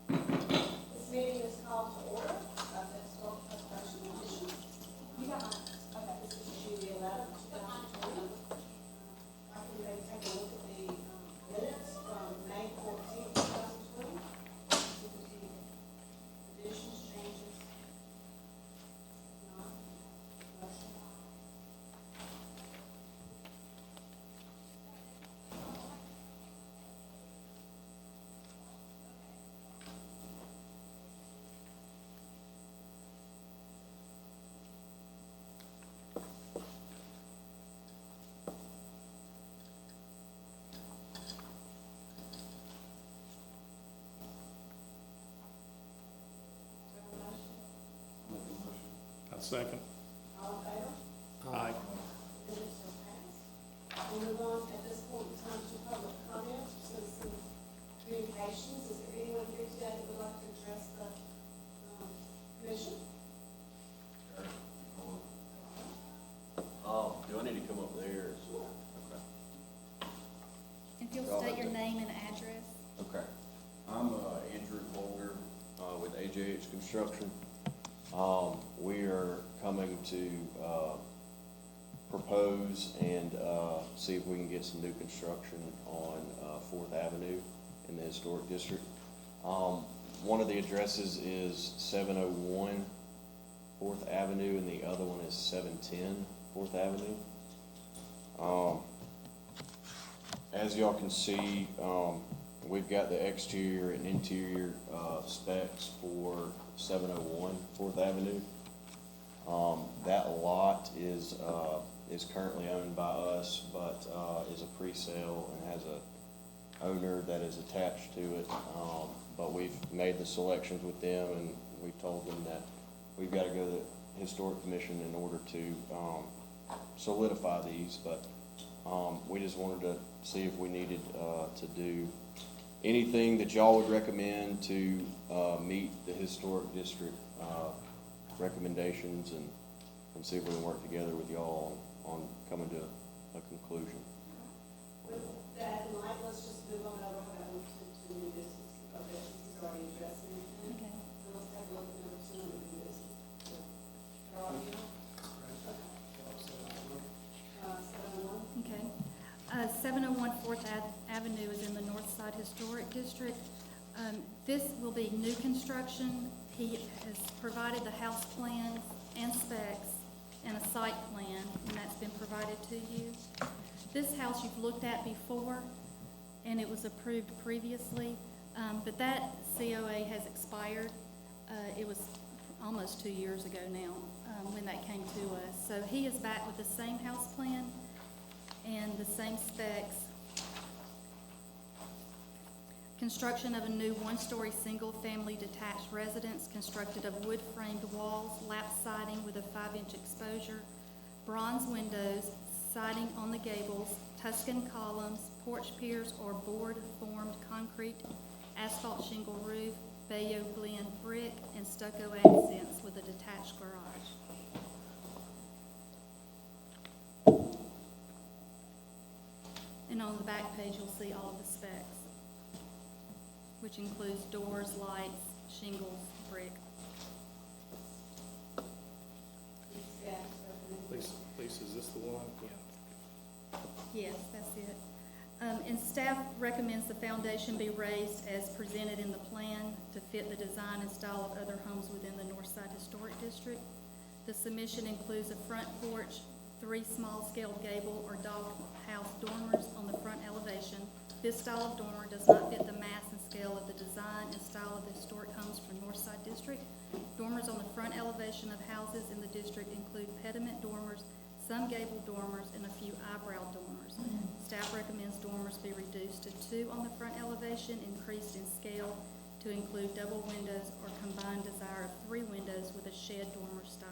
This meeting is called to order of the Historic Preservation Commission. You got mine? Okay, this is Julie 11, 2020. I can maybe take a look at the minutes from May 14th, 2020. See if there's any additions, changes. None. Motion. I'll second. All in favor? Aye. Minutes are passed. We'll move on at this point in time to public comments, citizen communications. Is there anyone here today that would like to address the commission? Do I need to come up there? Sure. Okay. If you'll state your name and address. Okay. I'm Andrew Bolger with AJH Construction. We are coming to propose and see if we can get some new construction on 4th Avenue in the Historic District. One of the addresses is 701 4th Avenue and the other one is 710 4th Avenue. As y'all can see, we've got the exterior and interior specs for 701 4th Avenue. That lot is currently owned by us, but is a pre-sale and has a owner that is attached to it. But we've made the selections with them, and we told them that we've got to go to the Historic Commission in order to solidify these. But we just wanted to see if we needed to do anything that y'all would recommend to meet the Historic District recommendations and see if we can work together with y'all on coming to a conclusion. With that in mind, let's just move on over to new business. Okay, he's already addressed anything. Okay. So let's take a look at number 2 of new business. Are all you? Okay. 701. 701 4th Avenue is in the North Side Historic District. This will be new construction. He has provided the house plans and specs and a site plan, and that's been provided to you. This house you've looked at before, and it was approved previously, but that COA has expired. It was almost 2 years ago now when that came to us. So he is back with the same house plan and the same specs. Construction of a new one-story single-family detached residence constructed of wood-framed walls, lap siding with a 5-inch exposure, bronze windows, siding on the gables, Tuscan columns, porch piers or board-formed concrete, asphalt shingle roof, Bayo blend brick, and stucco accents with a detached garage. And on the back page, you'll see all of the specs, which includes doors, lights, shingles, brick. Lisa, is this the one? Yeah. Yes, that's it. And staff recommends the foundation be raised as presented in the plan to fit the design and style of other homes within the Northside Historic District. The submission includes a front porch, 3 small-scale gable or doghouse dormers on the front elevation. This style of dormer does not fit the mass and scale of the design and style of the historic homes for Northside District. Dormers on the front elevation of houses in the district include pediment dormers, some gable dormers, and a few eyebrow dormers. Staff recommends dormers be reduced to 2 on the front elevation, increased in scale to include double windows or combined desire of 3 windows with a shed dormer style.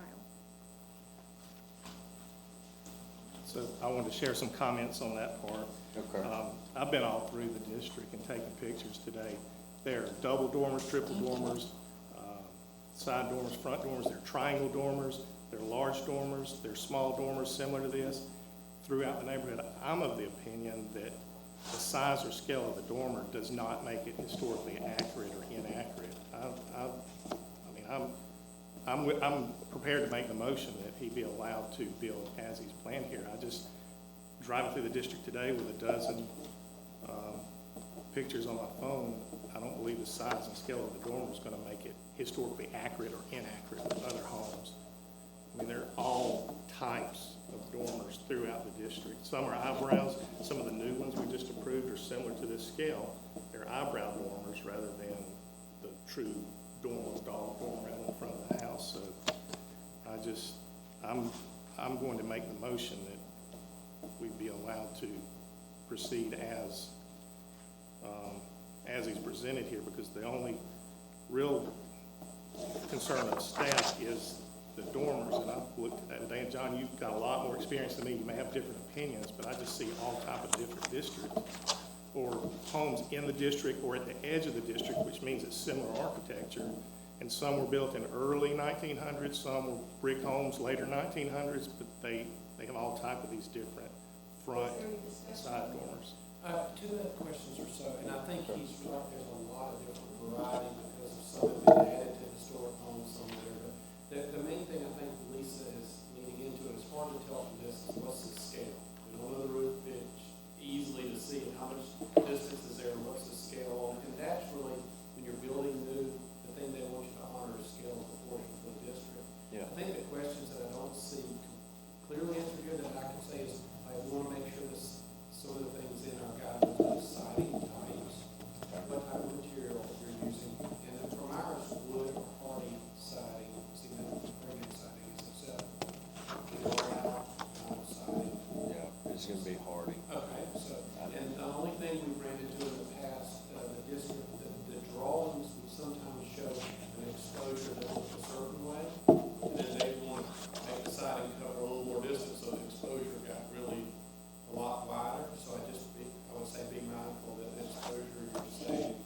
So I wanted to share some comments on that part. Okay. I've been all through the district and taking pictures today. There are double dormers, triple dormers, side dormers, front dormers. They're triangle dormers. They're large dormers. They're small dormers similar to this. Throughout the neighborhood, I'm of the opinion that the size or scale of the dormer does not make it historically accurate or inaccurate. I'm prepared to make the motion that he be allowed to build as he's planned here. I just, driving through the district today with a dozen pictures on my phone, I don't believe the size and scale of the dormer is gonna make it historically accurate or inaccurate with other homes. I mean, they're all types of dormers throughout the district. Some are eyebrows, some of the new ones we just approved are similar to this scale. They're eyebrow dormers rather than the true dormer, dog dormer out in front of the house. So I'm going to make the motion that we be allowed to proceed as he's presented here, because the only real concern of staff is the dormers, and I've looked at that today, and John, you've got a lot more experience than me, you may have different opinions, but I just see all type of different districts, or homes in the district or at the edge of the district, which means it's similar architecture, and some were built in early 1900s, some were brick homes later 1900s, but they have all type of these different front and side dormers. Two other questions or so, and I think he's right, there's a lot of different variety because of some have been added to historic homes, some there, but the main thing I think Lisa is leading into, and it's hard to tell from this, is what's the scale? We don't know the roof pitch easily to see, and how much distance is there, and what's the scale, and that's really, when you're building new, the thing they want you to honor is scale and proportion for the district. Yeah. I think the questions that I don't see clearly answered here that I can say is, I want to make sure this, some of the things in our guidelines, siding types, what type of material you're using, and then from ours, wood or hardy siding, see that permanent siding is accepted. Siding. Yeah, it's gonna be hardy. Okay, so, and the only thing we've ran into in the past, the district, the drawings would sometimes show an exposure that looks a certain way, and then they want to make the siding cover a little more distance, so the exposure got really a lot wider, so I would say be mindful that the exposure you're saying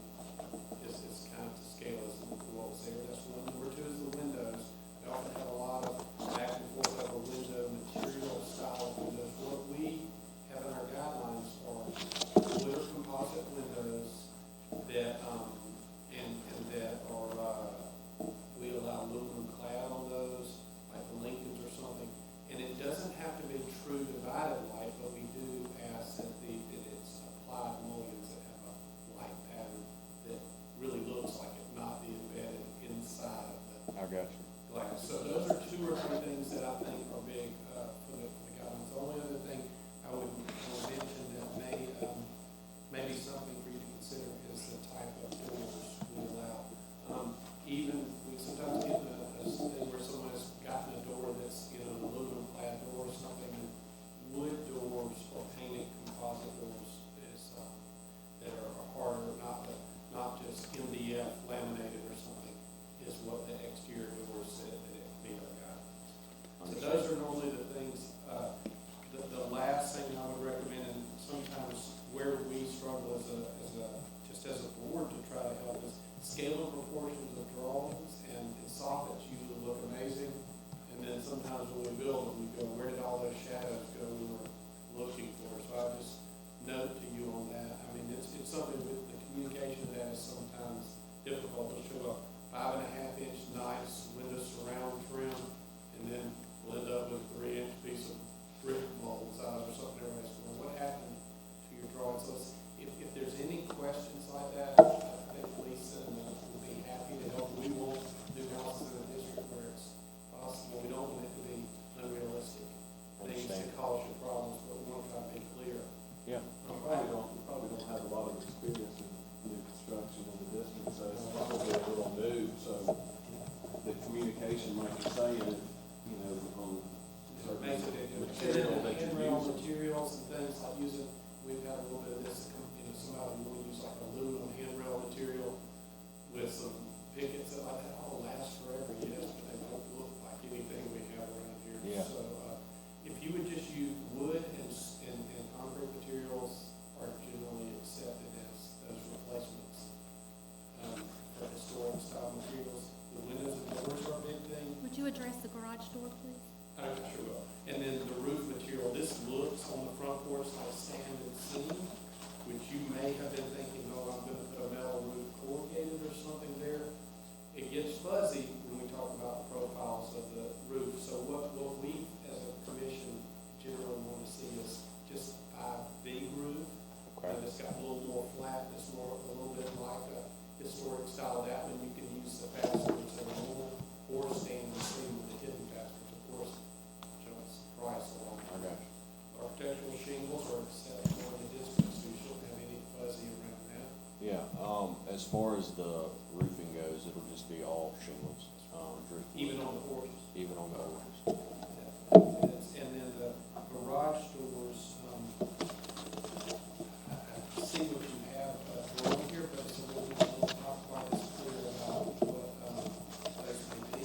is kind of to scale as what was there. That's one. Number two is the windows. We often have a lot of back and forth over window material, style of windows. What we have in our guidelines are wood or composite windows that, and that are, we allow aluminum clad on those, like the Lincolns or something. And it doesn't have to be true divided light, but we do ask that it's applied mullions that have a light pattern that really looks like it, not be embedded inside of the I got you. glass. So those are two or three things that I think are big for the guidelines. The only other thing I would mention that may be something for you to consider is the type of doors we allow. Even we sometimes get a thing where someone has gotten a door that's, an aluminum clad door or something, and wood doors or painted composite doors is, that are harder, not just MDF laminated or something, is what the exterior doors said that it meet our guidelines. So those are normally the things, the last thing I would recommend, and sometimes where we struggle just as a board to try to help is scale and proportions of drawings, and soffits usually look amazing, and then sometimes when we build them, we go, where did all those shadows go we were looking for? So I just note to you on that. I mean, it's something with the communication of that is sometimes difficult to show a 5.5-inch nice window surround trim, and then we'll end up with a 3-inch piece of brick mold size or something. Everybody's going, what happened to your drawing? So if there's any questions like that, I think Lisa will be happy to help. We won't do houses in a district where it's possible. We don't want it to be unrealistic things that cause you problems, but we want to try to be clear. Yeah. We probably don't have a lot of experience in new construction in the district, so it's probably a little new, so the communication, like you're saying, on certain material that you're Handrail using. materials and things like using, we've had a little bit of this, somebody will use like aluminum handrail material with some pickets that like that all last forever, yes, but they don't look like anything we have around here. Yeah. So, if you would just use wood and concrete materials are generally accepted as those replacements, for historic style materials. The windows and doors are a big thing. Would you address the garage door, please? I sure will. And then the roof material, this looks on the front porch like sand and seam, which you may have been thinking, oh, I'm gonna put a metal roof corrugated or something there. It gets fuzzy when we install that one, you can use the passwords that are normal, or stand and see with the hidden passwords, of course, John's price along. I got you. Architectural shingles are acceptable in the district, so you shouldn't have any fuzzy around that. Yeah, as far as the roofing goes, it'll just be all shingles, driftwood. Even on the porches. Even on the porches. And then the garage doors, I see what you have drawn here, but it's a little not quite as clear about what those may be.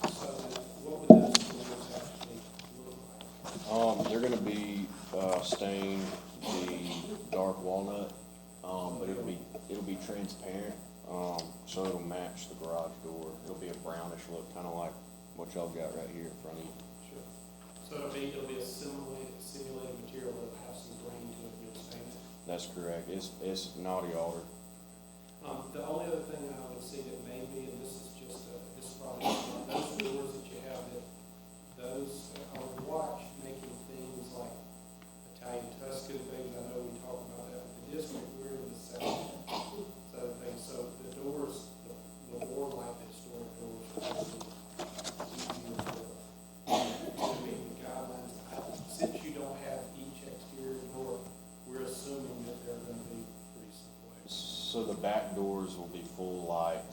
So what would those doors actually look like? They're gonna be, stained the dark walnut, but it'll be transparent, so it'll match the garage door. It'll be a brownish look, kinda like what y'all got right here in front of you. Sure. So it'll be a simulated material that'll have some grain to it, you'll stain it. That's correct. It's naughty alder. The only other thing I would see that may be, and this is just, this is probably, those doors that you have, that those, I would watch making things like Italian Tuscan things, I know we talk about that, but the district, we're in the south, so things, so the doors, the more like the historic doors are probably easier to meet the guidelines. Since you don't have each exterior door, we're assuming that they're gonna be pretty simple. So the back doors will be full light.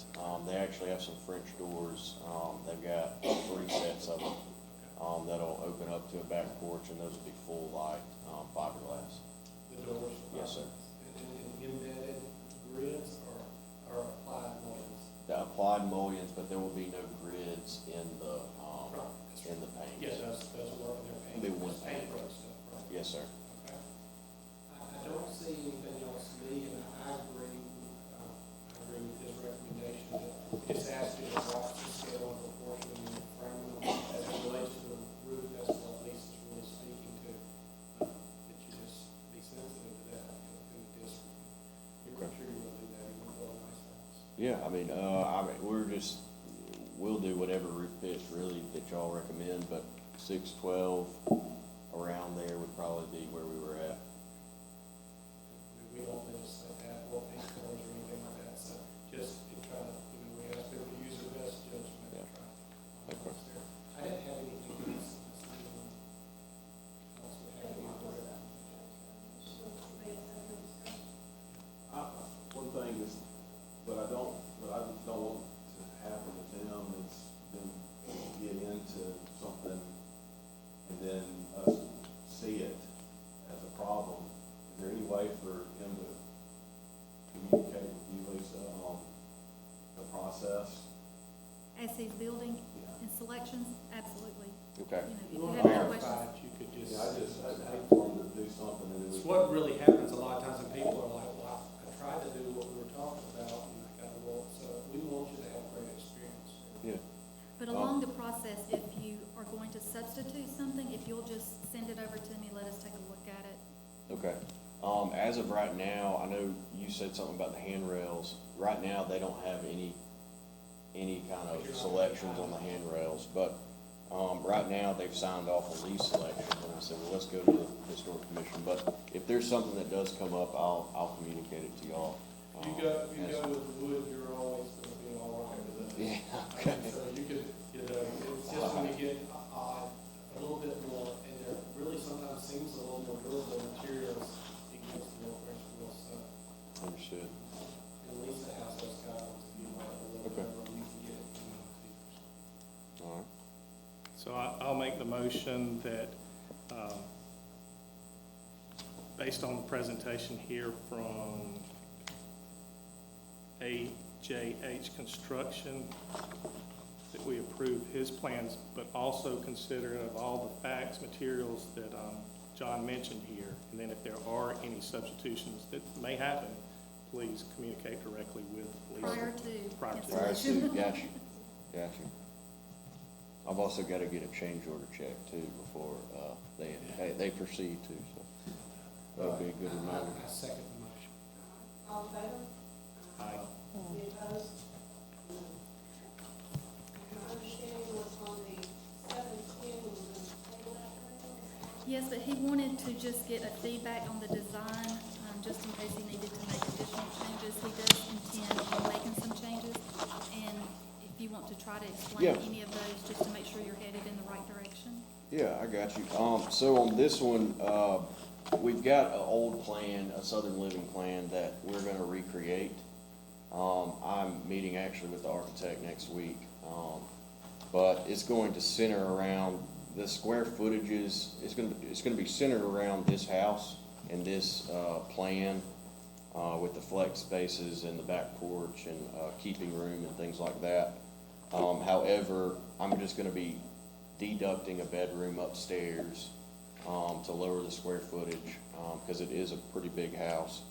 They actually have some French doors. They've got 3 sets of them, that'll open up to a back porch, and those will be full light, fiberglass. The doors? Yes, sir. And embedded grids or applied mullions? The applied mullions, but there will be no grids in the paint. Yeah, those work in their paint. They would. Paint road stuff, right? Yes, sir. Okay. I don't see anything else me, and I agree with his recommendation that it's asked you to watch the scale and proportion and framing them as it relates to the roof. That's what Lisa's really speaking to. That you just be sensitive to that in the district. I'm sure you will do that, you will build a nice house. Yeah, we'll do whatever roof pitch really that y'all recommend, but 612 around there would probably be where we were at. We don't legislate that, or paint colors or anything like that, so just to try to, we ask people to use their best judgment and Yeah. try. Okay. I didn't have anything else. Else would have any other. One thing is, what I don't want to happen to them is them get into something and then us see it as a problem. Is there any way for him to communicate with you, Lisa, on the process? As he's building Yeah. and selections, absolutely. Okay. You You know, if want you to have no questions. verify it, you could just. Yeah, I'd hate for him to do something and it It's was. what really happens a lot of times, and people are like, well, I tried to do what we were talking about, and I got a little, so we want you to have great experience. Yeah. But along the process, if you are going to substitute something, if you'll just send it over to me, let us take a look at it. Okay. As of right now, I know you said something about the handrails. Right now, they don't have any kind of selections on the handrails, but, right now, they've signed off on these selections, and I said, well, let's go to the historic commission, but if there's something that does come up, I'll communicate it to y'all. You go with the wood, you're always gonna be all right with it. Yeah, okay. So you could, it's just when you get a little bit more, and there really sometimes seems a little more durable materials, it gets more pressure, so. Understood. And Lisa has those guidelines, if you want a little bit, Okay. or you can get it from the All right. So I'll make the motion that, based on the presentation here from AJH Construction, that we approve his plans, but also consider of all the facts, materials that John mentioned here. And then if there are any substitutions that may happen, please communicate directly with Lisa. Prior to Prior to. All right, installation. Sue, got you. Got you. I've also got to get a change order check too before, they proceed too, so that'll be a good reminder. I second the motion. All in favor? Aye. Any opposed? My understanding was on the 710, we were going to table that for Yes, but he wanted to just get a feedback on the design, just in case he needed to make additional changes. He does intend on making to try to explain Yeah. any of those, just to make sure you're headed in the right direction. Yeah, I got you. So on this one, we've got an old plan, a Southern Living plan that we're gonna recreate. I'm meeting actually with the architect next week. But it's going to center around, the square footages, it's gonna be centered around this house and this, plan, with the flex spaces and the back porch and, keeping room and things like that. However, I'm just gonna be deducting a bedroom upstairs, to lower the square footage, because it is a pretty big house.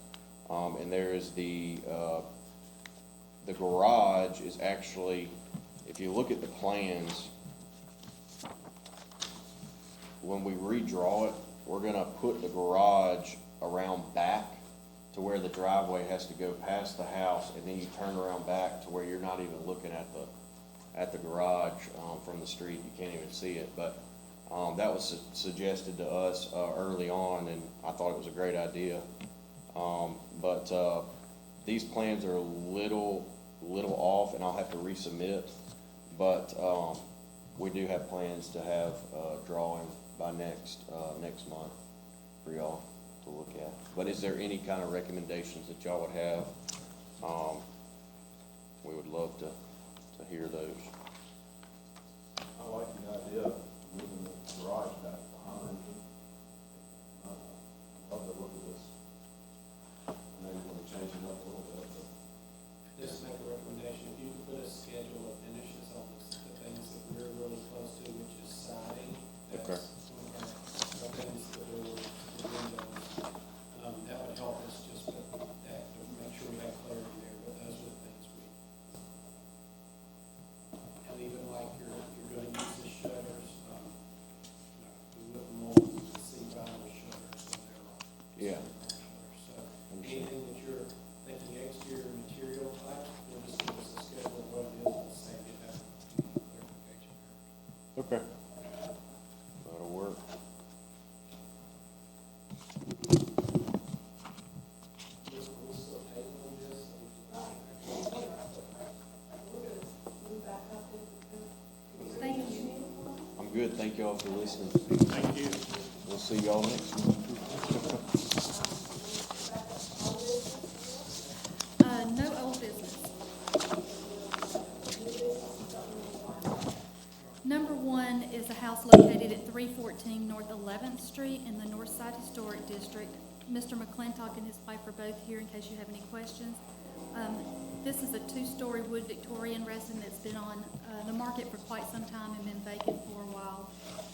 And there is the garage is actually, if you look at the plans, when we redraw it, we're gonna put the garage around back to where the driveway has to go past the house, and then you turn around back to where you're not even looking at the garage, from the street, you can't even see it, but, that was suggested to us, early on, and I thought it was a great idea. But these plans are a little off, and I'll have to resubmit, but, we do have plans to have a drawing by next month for y'all to look at. But is there any kind of recommendations that y'all would have? We would love to hear those. I like the idea of moving the garage back behind. Love to look at this. Maybe want to change it up a little bit, but. Just make a recommendation, if you could put a schedule of finishes on the things that we're really close to, which is siding. Okay. That's one of our things, the doors, the windows. That would help us just with that, to make sure we have clarity there, but those are the things and even like if you're gonna use the shutters, we wouldn't want to see vinyl shutters when they're on. Yeah. So anything that you're thinking exterior material type, we'll just give us a schedule of what it is, we'll save you that clarification. Okay. That'll work. We'll still table this. Thank you. I'm good, thank y'all for listening. Thank you. We'll see y'all next month. No old business. Number one is a house located at 314 North 11th Street in the Northside Historic District. Mr. McClintock and his wife are both here in case you have any questions. This is a two-story wood Victorian residence that's been on the market for quite some time and been vacant for a while.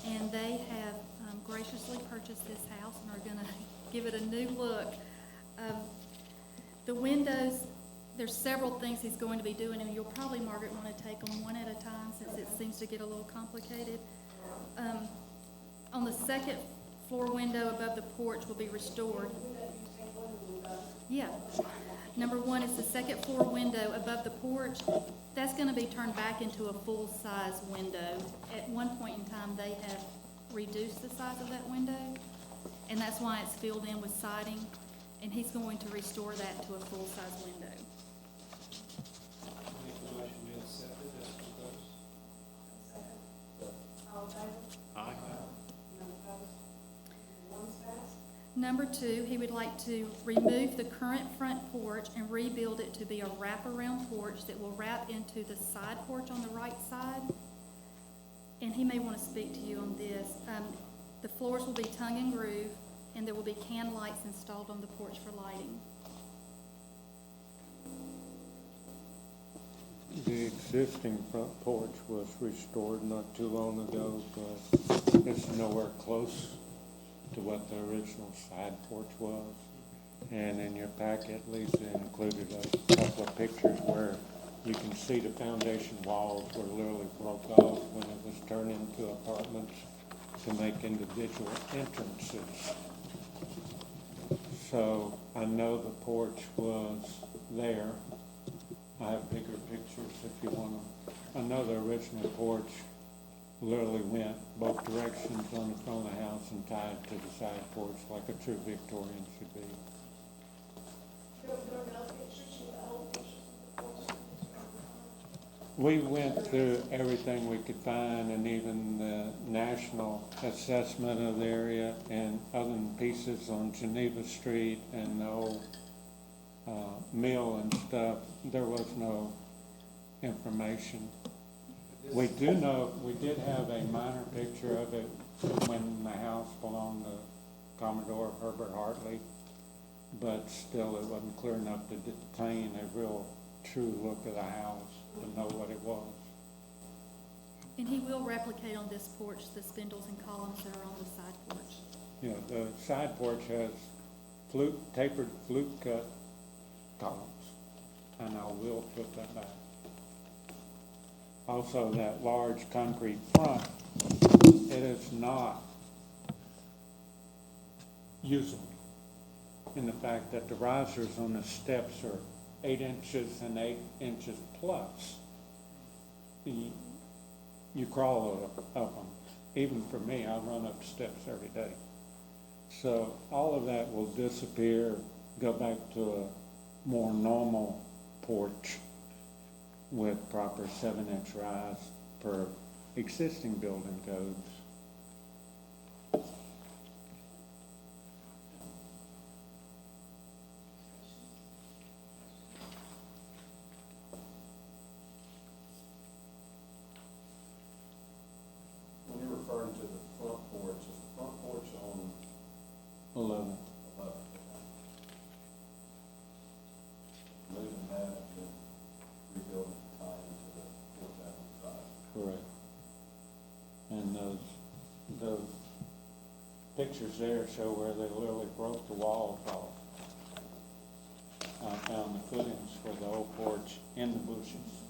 And they have graciously purchased this house and are gonna give it a new look. The windows, there's several things he's going to be doing, and you'll probably, Margaret, want to take them one at a time since it seems to get a little complicated. On the second floor window above the porch will be restored. Yeah. Number one is the second floor window above the porch. That's going to be turned back into a full-size window. At one point in time, they have reduced the size of that window, and that's why it's filled in with siding, and he's going to restore that to a full-size window. Make the motion be accepted as proposed. All in favor? Aye. None opposed? One's passed. Number two, he would like to remove the current front porch and rebuild it to be a wraparound porch that will wrap into the side porch on the right side. And he may want to speak to you on this. The floors will be tongue and groove, and there will be can lights installed on the porch for lighting. The existing front porch was restored not too long ago, but it's nowhere close to what the original side porch was. And in your packet, Lisa included a couple of pictures where you can see the foundation walls were literally broke off when it was turned into apartments to make individual entrances. So I know the porch was there. I have bigger pictures if you want them. I know the original porch literally went both directions on the front of the house and tied to the side porch like a true Victorian should be. There are no pictures, you have old pictures of the porch. We went through everything we could find, and even the national assessment of the area and other pieces on Geneva Street and the old mill and stuff. There was no information. We do know, we did have a minor picture of it when the house belonged to Commodore Herbert Hartley, but still it wasn't clear enough to detain a real true look of the house to know what it was. And he will replicate on this porch the spindles and columns that are on the side porch. You know, the side porch has tapered flute cut columns, and I will put that back. Also, that large concrete front, it is not usable in the fact that the risers on the steps are 8 inches and 8 inches plus. You crawl up them. Even for me, I run up the steps every day. So all of that will disappear, go back to a more normal porch with proper 7-inch rise per existing building codes. When you're referring to the front porch, is the front porch on 11. 11? Losing that and rebuilding the tie into the Fourth Avenue side. Correct. And those pictures there show where they literally broke the walls off. I found the footings for the old porch in the bushes.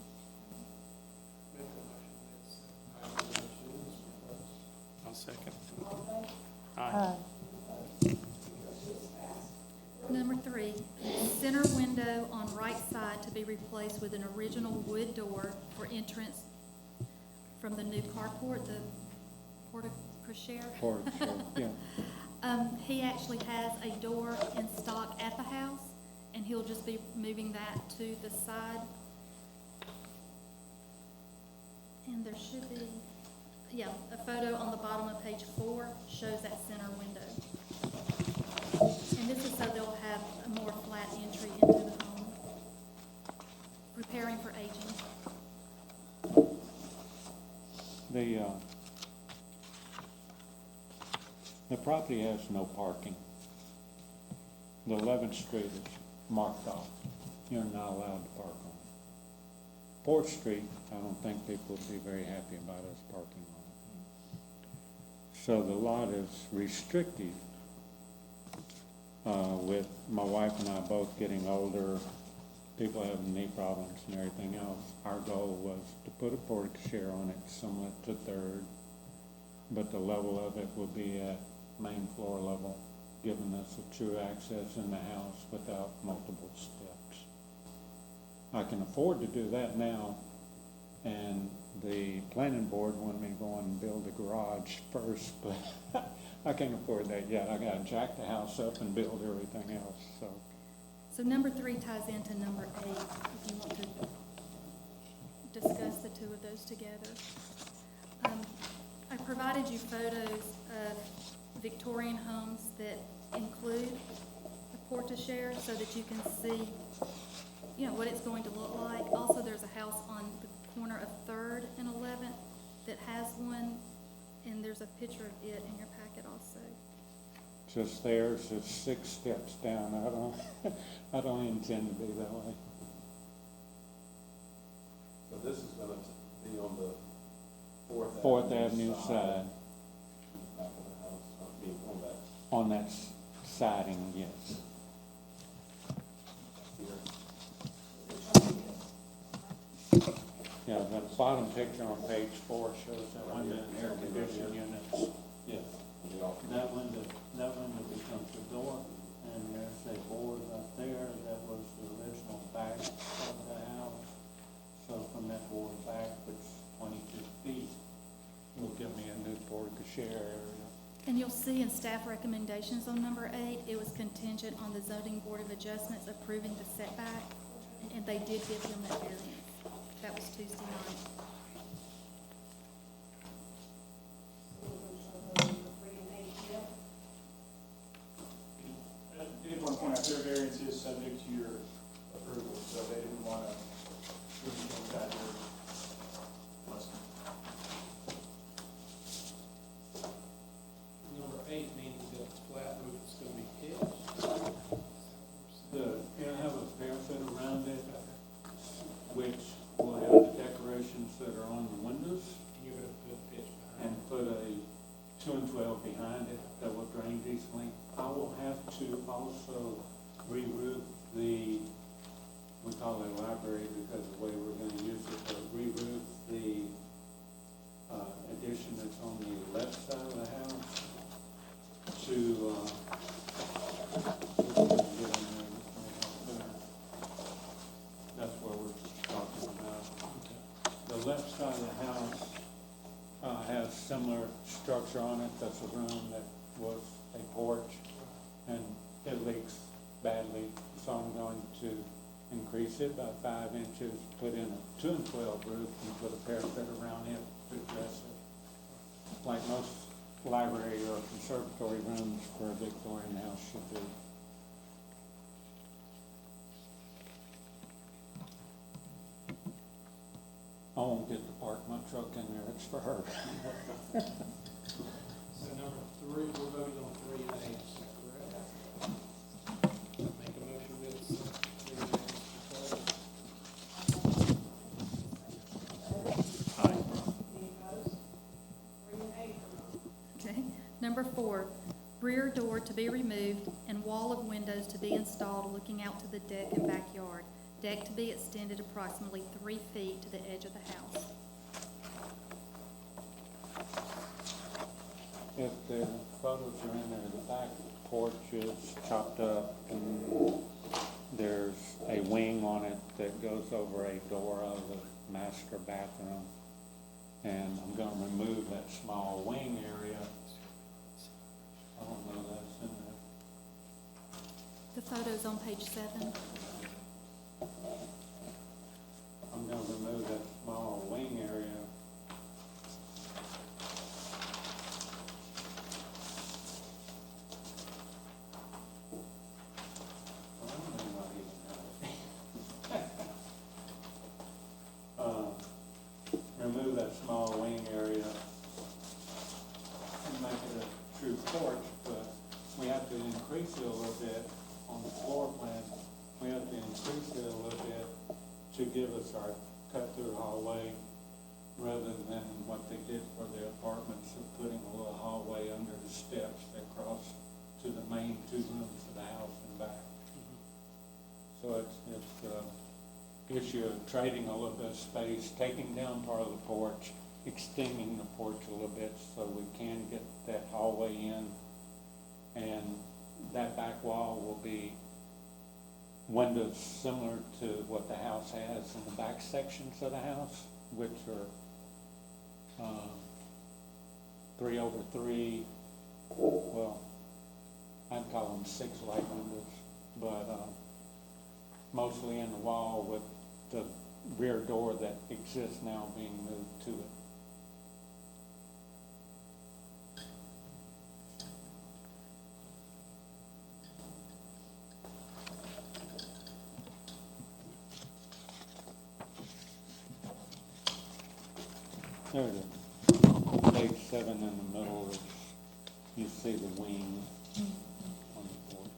Make a motion that's item number 2 is proposed. I'll second. All in favor? Aye. Number 3, center window on right side to be replaced with an original wood door for entrance from the new carport, the porte cochere. Porch, yeah. He actually has a door in stock at the house, and he'll just be moving that to the side. And there should be, yeah, a photo on the bottom of page 4 shows that center window. And this is so they'll have a more flat entry into the home, preparing for aging. The property has no parking. The 11th Street is marked off. You're not allowed to park on it. Fourth Street, I don't think people would be very happy about us parking on it. So the lot is restrictive, with my wife and I both getting older, people having knee problems and everything else. Our goal was to put a porte cochere on it, similar to Third, but the level of it will be at main floor level, giving us a true access in the house without multiple steps. I can afford to do that now, and the planning board wanted me to go and build a garage first, but I can't afford that yet. I gotta jack the house up and build everything else, so. So number 3 ties into number 8, if you want to discuss the two of those together. I provided you photos of Victorian homes that include the porte-cochere so that you can see, you know, what it's going to look like. Also, there's a house on the corner of 3rd and 11th that has one, and there's a picture of it in your packet also. Just theirs is 6 steps down. I don't intend to be that way. So this is gonna be on the Fourth Avenue side, Back of the house, being on that on that siding, yes. here. Yeah, the bottom picture on page 4 shows that window and air conditioning units. Yes. That window becomes the door, and there's a board up there that was the original back of the house. So from that board back, which is 22 feet, will give me a new porte-cochere area. And you'll see in staff recommendations on number 8, it was contingent on the zoning board of adjustments approving the setback, and they did give him that variance. That was Tuesday night. I did want to point out, their variance is subject to your approval, so they didn't want to move things out here. Number 8 means that the flat roof is gonna be pitched. It'll have a parapet around it, which will have the decorations that are on the windows, And you're gonna put pitch behind and put a 2 and 12 behind it that will drain decently. I will have to also re-roof the, we call it library because of the way we're gonna use it, but re-roof the addition that's on the left side of the house to, that's what we're talking about. The left side of the house has similar structure on it. That's a room that was a porch, and it leaks badly. So I'm going to increase it by 5 inches, put in a 2 and 12 roof, and put a parapet around it to address it, like most library or conservatory rooms for a Victorian house should be. I won't get to park my truck in there, it's for her. So number 3, we're voting on 3 and 8, is that correct? Make a motion that it's 3 and 8 is proposed. Aye. Any opposed? 3 and 8 are Okay. Number 4, rear door to be removed and wall of windows to be installed looking out to the deck and backyard. Deck to be extended approximately 3 feet to the edge of the house. If the photos are in there, the back porch is chopped up and there's a wing on it that goes over a door of the master bathroom. And I'm gonna remove that small wing area. I don't know that's in there. The photo's on page 7. I'm gonna remove that small wing area. Well, I may not even have it. Remove that small wing area and make it a true porch, but we have to increase it a little bit on the floor plan. We have to increase it a little bit to give us our cut-through hallway, rather than what they did for the apartments of putting a little hallway under the steps that cross to the main 2 rooms of the house and back. So it's issue of trading a little bit of space, taking down part of the porch, extending the porch a little bit so we can get that hallway in. And that back wall will be windows similar to what the house has in the back sections of the house, which are 3/3, well, I'd call them 6 light windows, but mostly in the wall with the rear door that exists now being moved to it. There it is. Page 7 in the middle is, you see the wing on the porch.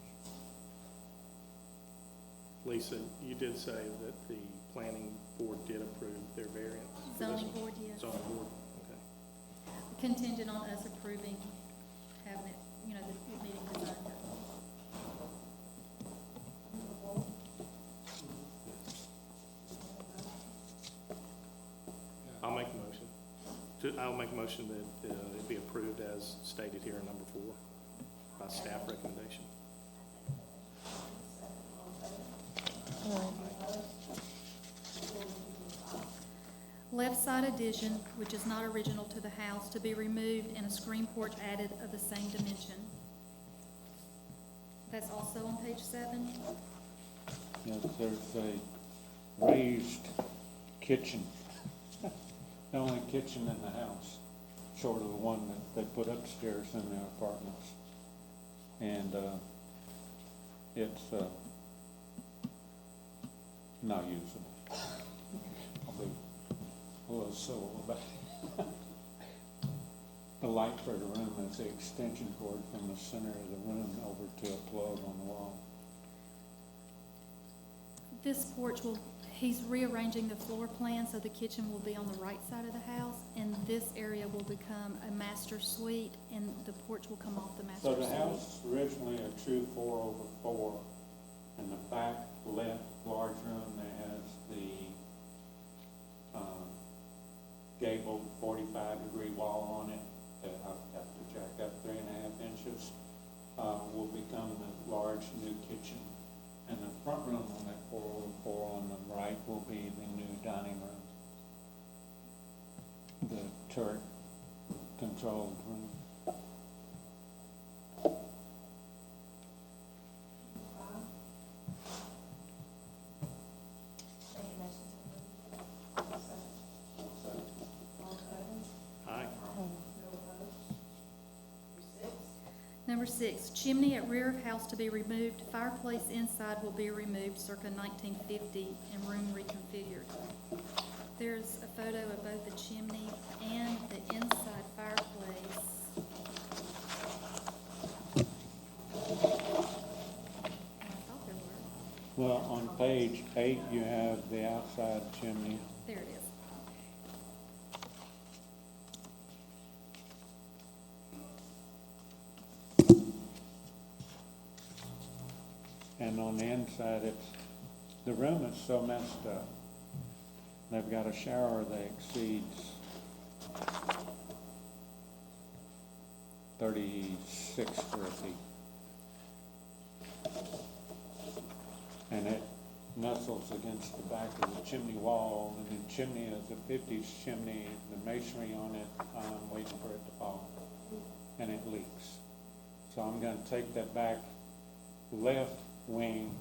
Lisa, you did say that the planning board did approve their variance. for this Zoning one? board, yes. Zoning board, okay. Contingent on us approving having it, the meeting design. I'll make a motion that it be approved as stated here in number 4 by staff recommendation. Left side addition, which is not original to the house, to be removed and a screen porch added of the same dimension. That's also on page 7. Yes, there's a raised kitchen, the only kitchen in the house, short of the one that they put upstairs in their apartments. And, it's, not usable. I'll be a little sore about it. The light for the room is the extension cord from the center of the room over to a plug on the wall. This porch will, he's rearranging the floor plan so the kitchen will be on the right side of the house, and this area will become a master suite, and the porch will come off the master So suite. the house is originally a true 4/4, and the back left large room that has the gabled 45-degree wall on it that I've got to jack up 3.5 inches, will become the large new kitchen. And the front room on that 4/4 on the right will be the new dining room, the turret controlled room. Make a motion to approve. Second. All in favor? Aye. No opposed? Number Number 6. 6, chimney at rear of house to be removed, fireplace inside will be removed circa 1950 and room reconfigured. There's a photo of both the chimney and the inside fireplace. I thought there were. Well, on page 8, you have the outside chimney. There it is. And on the inside, the room is so messed up. They've got a shower that exceeds 36 square feet. And it nestles against the back of the chimney wall, and the chimney is a 50s chimney, the masonry on it, I'm waiting for it to fall, and it leaks. So I'm gonna take that back left wing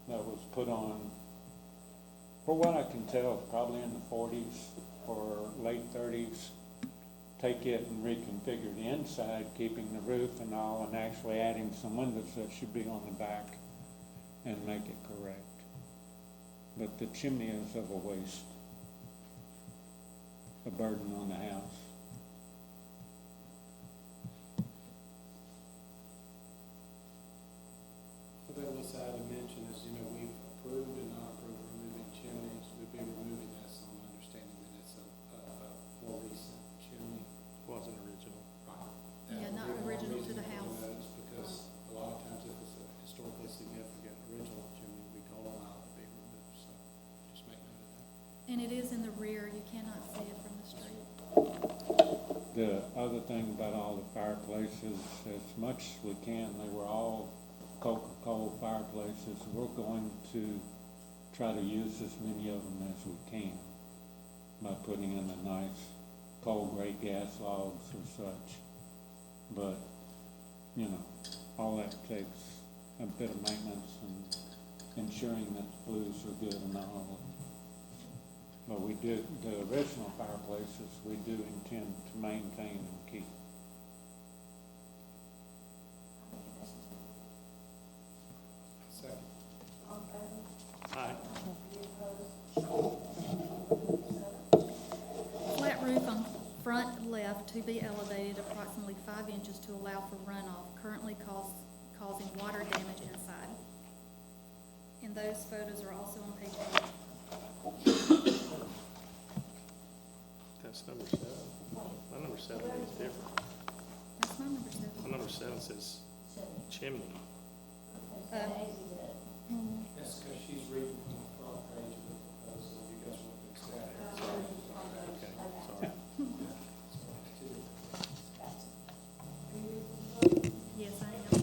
that was put on, for what I can tell, probably in the 40s or late 30s, take it and reconfigure the inside, keeping the roof and all, and actually adding some windows that should be on the back and make it correct. But the chimney is of a waste, a burden on the house. What that list I had to mention is, we've approved and not approved removing chimneys. We'd be removing this on the understanding that it's a more recent chimney. Wasn't original. Yeah, not That would be one original to reason the for house. notice, because a lot of times if it's a historically significant original chimney, we don't allow it to be removed, so just make note of that. And it is in the rear, you cannot see it from the street. The other thing about all the fireplaces, as much as we can, they were all Coca-Cola fireplaces. We're going to try to use as many of them as we can by putting in a nice coal grate gas logs or such. But, all that takes a bit of maintenance and ensuring that the flues are good and all. But we do, the original fireplaces, we do intend to maintain and keep. Second. All in favor? Aye. Any opposed? Flat roof on front left to be elevated approximately 5 inches to allow for runoff, currently causing water damage inside. And those photos are also on page 8. That's number 7. My number 7 is different. That's my number 7. My number 7 says chimney. That's because she's reading from the front page of the proposal. You guys want to accept it. Okay, sorry. Yes, I am.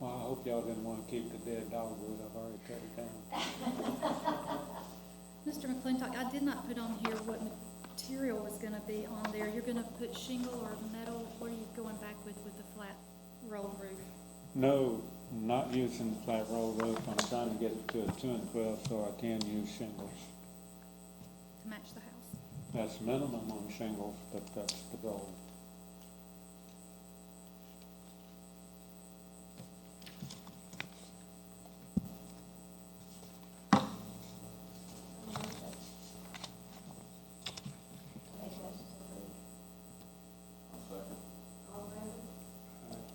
Well, I hope y'all didn't want to keep the dead dogwood. I've already cut it down. Mr. McClintock, I did not put on here what material was gonna be on there. You're gonna put shingle or metal? What are you going back with the flat No, not using flat roll roof. I'm trying to get it to a 2 and 12 so I can use shingles. To match the house. That's minimum on shingles, but that's the goal. Make motion to approve. Second. All in favor?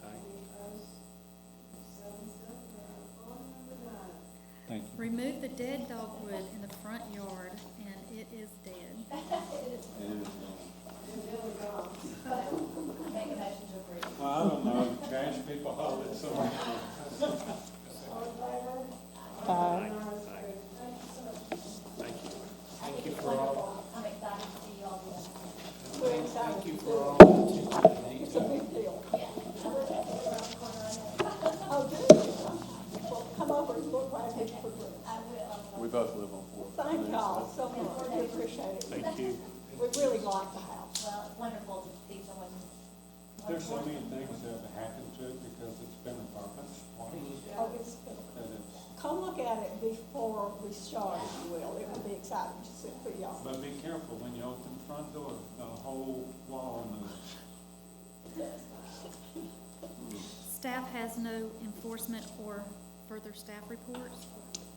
Aye. Any opposed? 7-0, on number 9. Thank you. Remove the dead dogwood in the front yard, and it is dead. And it was, Make a motion to approve. I don't know, trash people haul it somewhere. All in favor? Aye. Ayes, approved. Thank you, sir. Thank you. Thank you for all, I'm excited to see you all do that. We're excited. thank you for all the attention to It's a detail. big deal. Yeah. I live around the corner, I know. Oh, do you? Well, come over and look right at it for good. I will. we both live on Fourth. Thank y'all so much. We appreciate it. Thank you. We really like the house. Well, it's wonderful to see someone. There's so many things that have happened to it because it's been apartments twice. Oh, it's good. That it's, Come look at it before we start, if you will. It will be exciting to see for y'all. but be careful when you open the front door, the whole wall moves. Staff has no enforcement or further staff reports.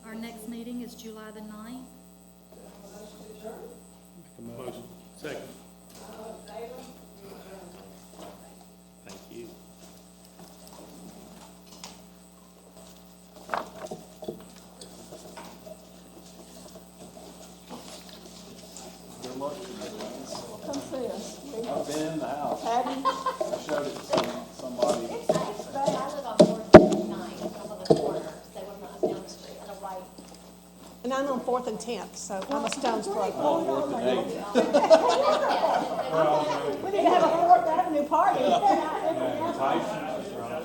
Our next meeting is July the 9th. Make a motion. Second. Thank you. Good luck. Come see us. I've been in the house. Have you? I showed it to somebody. It's great. I live on 4th and 9th, I'm on the corner, so we're not down the street, on the right. And I'm on 4th and 10th, so I'm a stone's throw. Fourth and Eighth. We need to have a 4th Avenue party. Tyson's is right.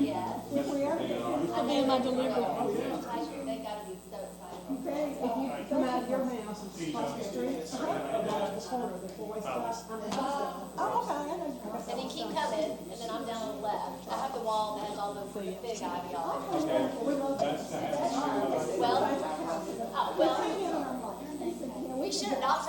Yeah. If we ever, I'll be in my delivery. They gotta be so excited. Okay, if you come out of your house and cross the street, about the corner, the four-way stop. Oh, okay, I know. And you keep coming, and then I'm down on the left. I have the wall that has all those big ivy on it. That's the house. Well, oh, well, we should adopt